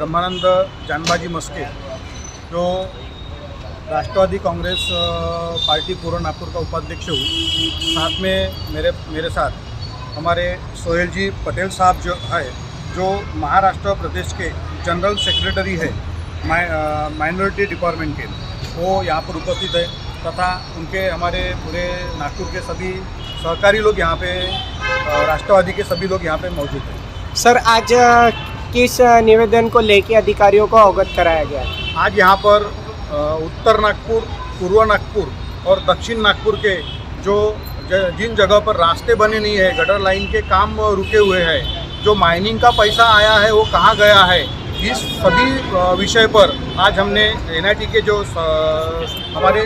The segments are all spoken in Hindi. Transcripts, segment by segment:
ब्रह्मानंद जानबाजी मस्के जो राष्ट्रवादी कांग्रेस पार्टी पूर्व नागपुर का उपाध्यक्ष हूँ। साथ में मेरे साथ हमारे सोहेल जी पटेल साहब जो है, जो महाराष्ट्र प्रदेश के जनरल सेक्रेटरी है माइनॉरिटी डिपार्टमेंट के, वो यहाँ पर उपस्थित है तथा उनके हमारे पूरे नागपुर के सभी सहकारी लोग यहाँ पे, राष्ट्रवादी के सभी लोग यहाँ पे मौजूद हैं। सर, आज किस निवेदन को लेकर अधिकारियों को अवगत कराया गया? आज यहाँ पर उत्तर नागपुर, पूर्व नागपुर और दक्षिण नागपुर के जिन जगह पर रास्ते बने नहीं है, गटर लाइन के काम रुके हुए हैं, जो माइनिंग का पैसा आया है वो कहाँ गया है, इस सभी विषय पर आज हमने एनआईटी के जो हमारे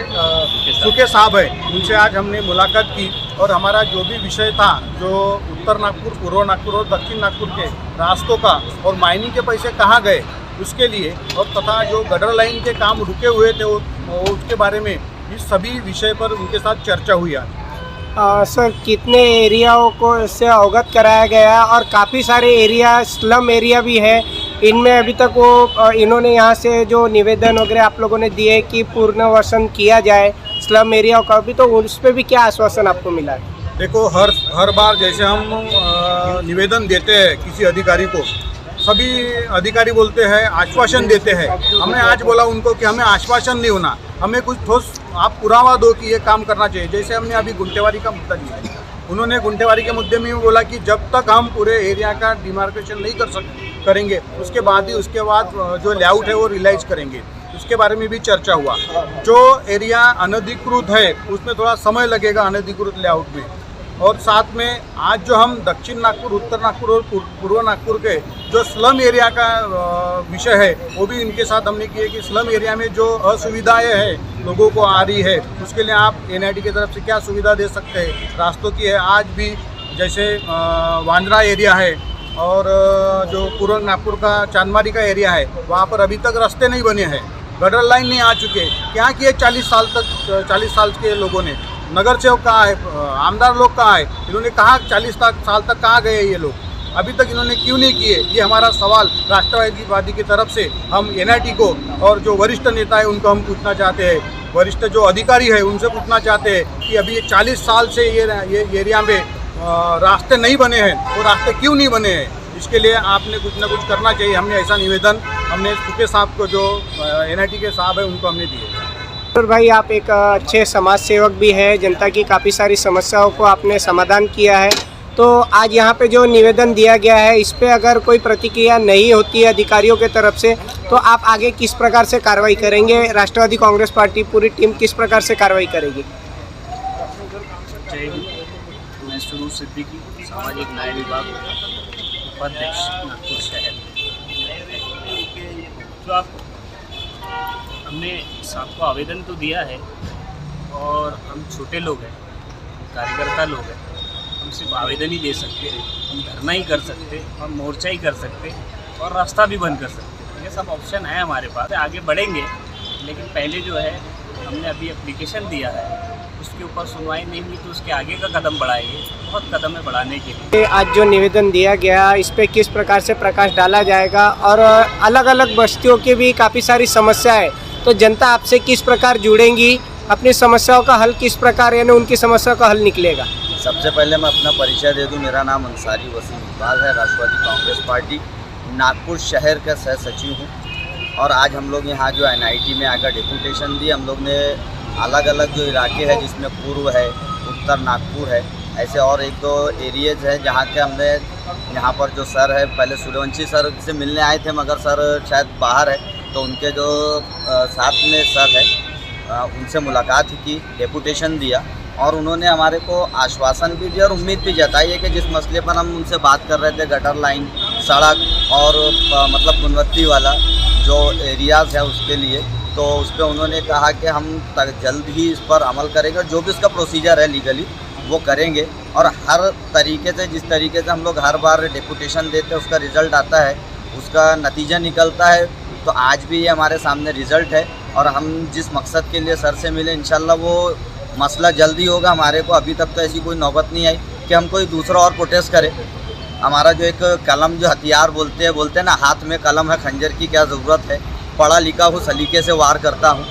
सुके साहब हैं उनसे आज हमने मुलाकात की और हमारा जो भी विषय था, जो उत्तर नागपुर, पूर्व नागपुर और दक्षिण नागपुर के रास्तों का और माइनिंग के पैसे कहाँ गए उसके लिए, और तथा जो गटर लाइन के काम रुके हुए थे वो उसके बारे में, इस सभी विषय पर उनके साथ चर्चा हुई आज। सर, कितने एरियाओं को से अवगत कराया गया और काफ़ी सारे एरिया स्लम एरिया भी है, इनमें अभी तक वो इन्होंने यहाँ से जो निवेदन वगैरह आप लोगों ने दिए कि पुनर्वसन किया जाए स्लम एरियाओं का भी, तो उस पर भी क्या आश्वासन आपको मिला है? देखो, हर बार जैसे हम निवेदन देते हैं किसी अधिकारी को, सभी अधिकारी बोलते हैं, आश्वासन देते हैं। हमने आज बोला उनको कि हमें आश्वासन नहीं होना, हमें कुछ ठोस आप पुरावा दो कि ये काम करना चाहिए। जैसे हमने अभी गुंटेवारी का मुद्दा लिया, उन्होंने गुंटेवारी के मुद्दे में बोला कि जब तक हम पूरे एरिया का डिमार्केशन नहीं करेंगे उसके बाद जो लेआउट है वो रियलाइज करेंगे। उसके बारे में भी चर्चा हुआ। जो एरिया अनधिकृत है उसमें थोड़ा समय लगेगा अनधिकृत लेआउट में, और साथ में आज जो हम दक्षिण नागपुर, उत्तर नागपुर और पूर्व नागपुर के जो स्लम एरिया का विषय है वो भी इनके साथ हमने किए कि स्लम एरिया में जो असुविधाएं हैं लोगों को आ रही है, उसके लिए आप एनआईटी की तरफ से क्या सुविधा दे सकते हैं। रास्तों की है, आज भी जैसे वांद्रा एरिया है और जो पूर्व नागपुर का चांदमारी का एरिया है, वहाँ पर अभी तक रास्ते नहीं बने हैं, गटर लाइन नहीं आ चुके। क्या किए 40 साल के लोगों ने, नगर सेवक कहाँ है, आमदार लोग कहाँ है, इन्होंने कहाँ 40 साल तक कहाँ गए ये लोग, अभी तक इन्होंने क्यों नहीं किए? ये हमारा सवाल राष्ट्रवादी की तरफ से हम एनआईटी को और जो वरिष्ठ नेता है उनको हम पूछना चाहते हैं, वरिष्ठ जो अधिकारी है उनसे पूछना चाहते हैं कि अभी ये 40 साल से ये एरिया में रास्ते नहीं बने हैं, वो रास्ते क्यों नहीं बने हैं? इसके लिए आपने कुछ ना कुछ करना चाहिए। हमने ऐसा निवेदन हमने सुके साहब को, जो एनआईटी के साहब है, उनको हमने दिए। सर भाई, आप एक अच्छे समाज सेवक भी है, जनता की काफ़ी सारी समस्याओं को आपने समाधान किया है, तो आज यहाँ पे जो निवेदन दिया गया है इस पे अगर कोई प्रतिक्रिया नहीं होती है अधिकारियों के तरफ से, तो आप आगे किस प्रकार से कार्रवाई करेंगे? राष्ट्रवादी कांग्रेस पार्टी पूरी टीम किस प्रकार से कार्रवाई करेगी? जय हिंद। मैं सुरूर सिद्दीकी, सामाजिक न्याय विभाग उपाध्यक्ष नागपुर शहर। तो आप हमने साहब को आवेदन तो दिया है, और हम छोटे लोग हैं, कार्यकर्ता लोग हैं, हम सिर्फ आवेदन ही दे सकते हैं, हम धरना ही कर सकते, हम मोर्चा ही कर सकते और रास्ता भी बंद कर सकते। ये सब ऑप्शन है हमारे पास। आगे बढ़ेंगे, लेकिन पहले जो है हमने अभी एप्लीकेशन दिया है, उसके ऊपर सुनवाई नहीं हुई तो उसके आगे का कदम बढ़ाएंगे। बहुत कदम है बढ़ाने के लिए। आज जो निवेदन दिया गया इस पे किस प्रकार से प्रकाश डाला जाएगा, और अलग अलग बस्तियों की भी काफ़ी सारी समस्या है, तो जनता आपसे किस प्रकार जुड़ेंगी, अपनी समस्याओं का हल किस प्रकार, यानी उनकी समस्या का हल निकलेगा? सबसे पहले मैं अपना परिचय दे दूं। मेरा नाम अंसारी वसीम इकबाल है, राष्ट्रवादी कांग्रेस पार्टी नागपुर शहर का सह सचिव हूँ। और आज हम लोग यहाँ जो एनआईटी में आकर डेपुटेशन दी, हम लोग ने अलग अलग जो इलाके हैं जिसमें पूर्व है, उत्तर नागपुर है, ऐसे और एक दो एरिएज हैं जहाँ के हमने, यहाँ पर जो सर है, पहले सूर्यवंशी सर से मिलने आए थे मगर सर शायद बाहर है, तो उनके जो साथ में सर है उनसे मुलाकात की, डेपुटेशन दिया, और उन्होंने हमारे को आश्वासन भी दिया और उम्मीद भी जताई है कि जिस मसले पर हम उनसे बात कर रहे थे, गटर लाइन, सड़क और मतलब गुणवत्ता वाला जो एरियाज़ है उसके लिए, तो उस पर उन्होंने कहा कि हम जल्द ही इस पर अमल करेंगे और जो भी इसका प्रोसीजर है लीगली वो करेंगे। और हर तरीके से, जिस तरीके से हम लोग हर बार डेपुटेशन देते हैं उसका रिज़ल्ट आता है, उसका नतीजा निकलता है, तो आज भी ये हमारे सामने रिज़ल्ट है। और हम जिस मकसद के लिए सर से मिले, इंशाल्लाह वो मसला जल्दी होगा। हमारे को अभी तक तो ऐसी कोई नौबत नहीं आई कि हम कोई दूसरा और प्रोटेस्ट करें। हमारा जो एक कलम जो हथियार बोलते हैं ना, हाथ में कलम है, खंजर की क्या ज़रूरत है, पढ़ा लिखा हूँ, सलीके से वार करता हूँ।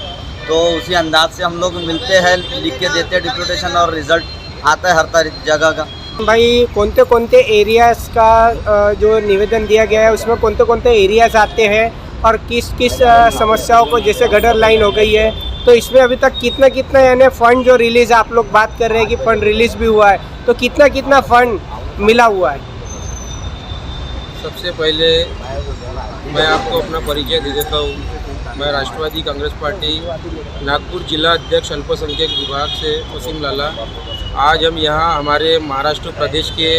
तो उसी अंदाज से हम लोग मिलते हैं, लिख के देते हैं डिप्यूटेशन और रिज़ल्ट आता है हर जगह का। भाई कौन से एरियाज़ का जो निवेदन दिया गया है उसमें कौन से एरियाज़ आते हैं और किस समस्याओं को, जैसे गटर लाइन हो गई है, तो इसमें अभी तक कितना यानी फ़ंड जो रिलीज़, आप लोग बात कर रहे हैं कि फ़ंड रिलीज़ भी हुआ है, तो कितना फ़ंड मिला हुआ है? सबसे पहले मैं आपको अपना परिचय दे देता हूँ। मैं राष्ट्रवादी कांग्रेस पार्टी नागपुर जिला अध्यक्ष अल्पसंख्यक विभाग से वसीम लाला। आज हम यहाँ हमारे महाराष्ट्र प्रदेश के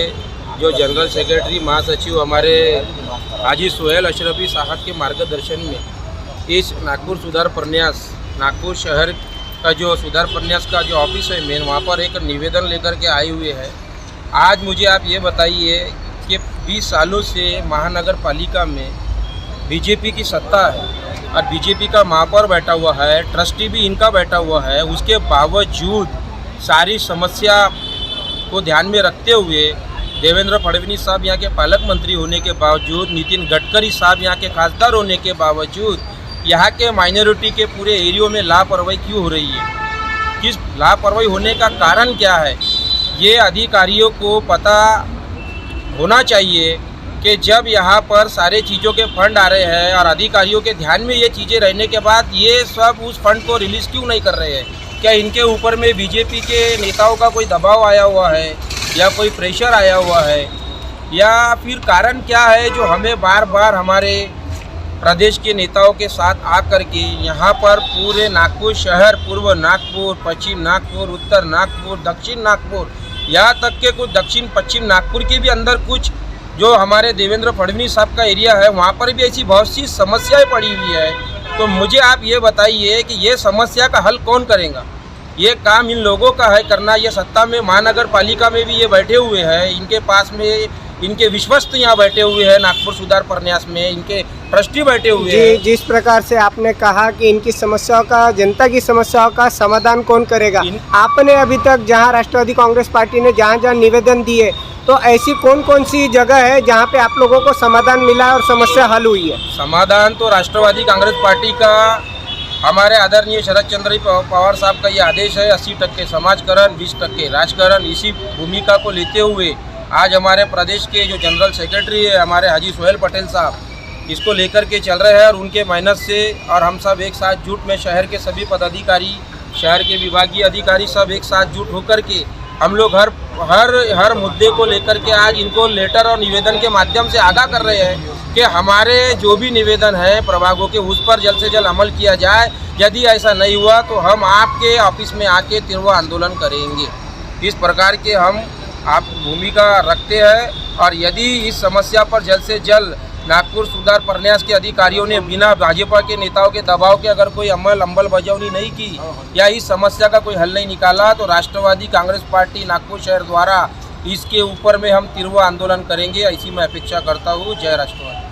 जो जनरल सेक्रेटरी महासचिव हमारे हाजी सोहेल अशरफी साहब के मार्गदर्शन में इस नागपुर सुधार प्रन्यास, नागपुर शहर का जो सुधार प्रन्यास का जो ऑफिस है मेन, वहाँ पर एक निवेदन लेकर के आए हुए हैं। आज मुझे आप ये बताइए कि 20 सालों से महानगर पालिका में बीजेपी की सत्ता है और बीजेपी का महापौर बैठा हुआ है, ट्रस्टी भी इनका बैठा हुआ है। उसके बावजूद सारी समस्या को ध्यान में रखते हुए देवेंद्र फडणवीस साहब यहाँ के पालक मंत्री होने के बावजूद, नितिन गडकरी साहब यहाँ के खासदार होने के बावजूद यहाँ के माइनॉरिटी के पूरे एरियो में लापरवाही क्यों हो रही है? किस लापरवाही होने का कारण क्या है? ये अधिकारियों को पता होना चाहिए कि जब यहाँ पर सारे चीज़ों के फंड आ रहे हैं और अधिकारियों के ध्यान में ये चीज़ें रहने के बाद ये सब उस फंड को रिलीज़ क्यों नहीं कर रहे हैं? क्या इनके ऊपर में बीजेपी के नेताओं का कोई दबाव आया हुआ है या कोई प्रेशर आया हुआ है, या फिर कारण क्या है जो हमें बार बार हमारे प्रदेश के नेताओं के साथ आकर के यहाँ पर पूरे नागपुर शहर, पूर्व नागपुर, पश्चिम नागपुर, उत्तर नागपुर, दक्षिण नागपुर, यहाँ तक के कुछ दक्षिण पश्चिम नागपुर के भी अंदर कुछ जो हमारे देवेंद्र फडणवीस साहब का एरिया है, वहाँ पर भी ऐसी बहुत सी समस्याएं पड़ी हुई है। तो मुझे आप ये बताइए कि ये समस्या का हल कौन करेगा? ये काम इन लोगों का है करना। ये सत्ता में महानगर पालिका में भी ये बैठे हुए हैं, इनके पास में इनके विश्वस्त यहाँ बैठे हुए हैं, नागपुर सुधार प्रन्यास में इनके ट्रस्टी बैठे हुए हैं। जिस प्रकार से आपने कहा कि इनकी समस्याओं का, जनता की समस्याओं का समाधान कौन करेगा, आपने अभी तक जहाँ राष्ट्रवादी कांग्रेस पार्टी ने जहाँ निवेदन दिए, तो ऐसी कौन सी जगह है जहाँ पे आप लोगों को समाधान मिला और समस्या हल हुई है? समाधान तो राष्ट्रवादी कांग्रेस पार्टी का, हमारे आदरणीय शरद चंद्र पवार साहब का ये आदेश है 80% समाजकरण, 20% राजकरण। इसी भूमिका को लेते हुए आज हमारे प्रदेश के जो जनरल सेक्रेटरी है हमारे हाजी सोहेल पटेल साहब, इसको लेकर के चल रहे हैं और उनके मेहनत से और हम सब एक साथ जुट में शहर के सभी पदाधिकारी, शहर के विभागीय अधिकारी सब एक साथ जुट होकर के हम लोग हर मुद्दे को लेकर के आज इनको लेटर और निवेदन के माध्यम से आगाह कर रहे हैं कि हमारे जो भी निवेदन है प्रभागों के, उस पर जल्द से जल्द अमल किया जाए। यदि ऐसा नहीं हुआ तो हम आपके ऑफिस में आके तीव्र आंदोलन करेंगे। इस प्रकार के हम आप भूमिका रखते हैं और यदि इस समस्या पर जल्द से जल्द नागपुर सुधार प्रन्यास के अधिकारियों ने बिना भाजपा के नेताओं के दबाव के अगर कोई अंमलबजावनी नहीं की या इस समस्या का कोई हल नहीं निकाला तो राष्ट्रवादी कांग्रेस पार्टी नागपुर शहर द्वारा इसके ऊपर में हम तीव्र आंदोलन करेंगे, ऐसी मैं अपेक्षा करता हूँ। जय राष्ट्रवादी।